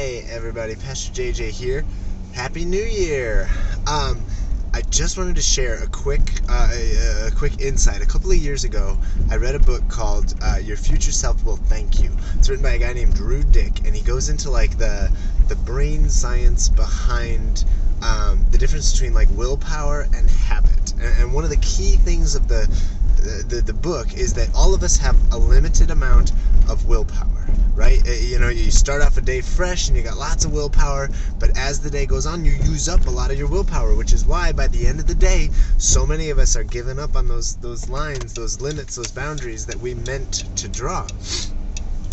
Hey everybody, Pastor JJ here. Happy New Year. I just wanted to share a quick insight. A couple of years ago, I read a book called Your Future Self Will Thank You. It's written by a guy named Drew Dick, and he goes into like the brain science behind the difference between like willpower and habit. And one of the key things of the book is that all of us have a limited amount of willpower, right? You start off a day fresh and you got lots of willpower, but as the day goes on, you use up a lot of your willpower, which is why by the end of the day, so many of us are giving up on those lines, those limits, those boundaries that we meant to draw.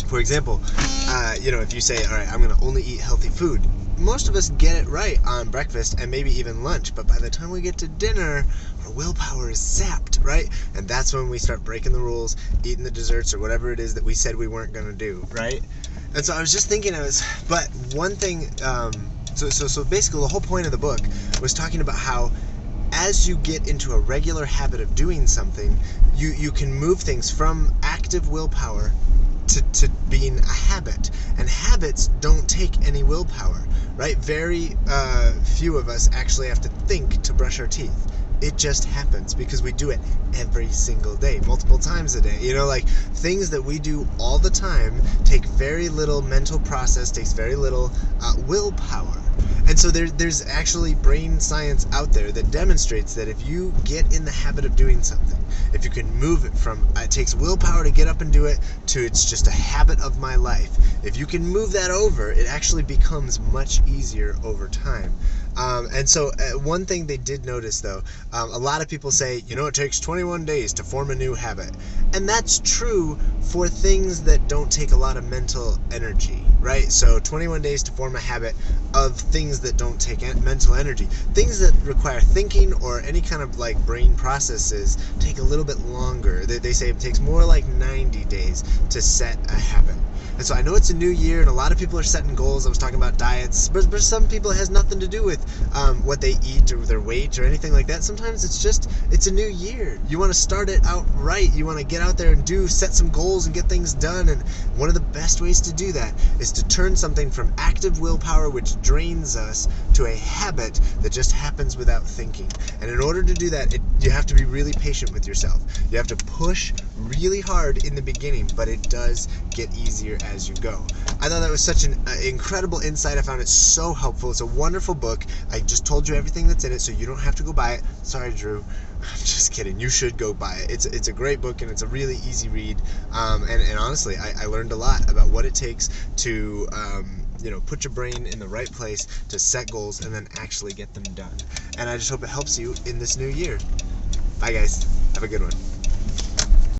For example, if you say, all right, I'm going to only eat healthy food, most of us get it right on breakfast and maybe even lunch, but by the time we get to dinner, our willpower is sapped, right? And that's when we start breaking the rules, eating the desserts or whatever it is that we said we weren't going to do, right? And so I was just thinking, but one thing, so basically the whole point of the book was talking about how as you get into a regular habit of doing something, you can move things from active willpower to being a habit. And habits don't take any willpower, right? Very few of us actually have to think to brush our teeth. It just happens because we do it every single day, multiple times a day. Things that we do all the time take very little mental process, takes very little willpower. And so there's actually brain science out there that demonstrates that if you get in the habit of doing something, if you can move it from it takes willpower to get up and do it to it's just a habit of my life, if you can move that over, it actually becomes much easier over time. And so one thing they did notice, though, a lot of people say, it takes 21 days to form a new habit. And that's true for things that don't take a lot of mental energy, right? So 21 days to form a habit of things that don't take mental energy. Things that require thinking or any kind of brain processes take a little bit longer. They say it takes more like 90 days to set a habit. And so I know it's a new year and a lot of people are setting goals. I was talking about diets, but for some people it has nothing to do with what they eat or their weight or anything like that. Sometimes it's a new year. You want to start it out right. You want to get out there and set some goals and get things done. And one of the best ways to do that is to turn something from active willpower, which drains us, to a habit that just happens without thinking. And in order to do that, you have to be really patient with yourself. You have to push really hard in the beginning, but it does get easier as you go. I thought that was such an incredible insight. I found it so helpful. It's a wonderful book. I just told you everything that's in it, so you don't have to go buy it. Sorry, Drew. I'm just kidding. You should go buy it. It's a great book, and it's a really easy read. And honestly, I learned a lot about what it takes to put your brain in the right place to set goals and then actually get them done. And I just hope it helps you in this new year. Bye, guys. Have a good one.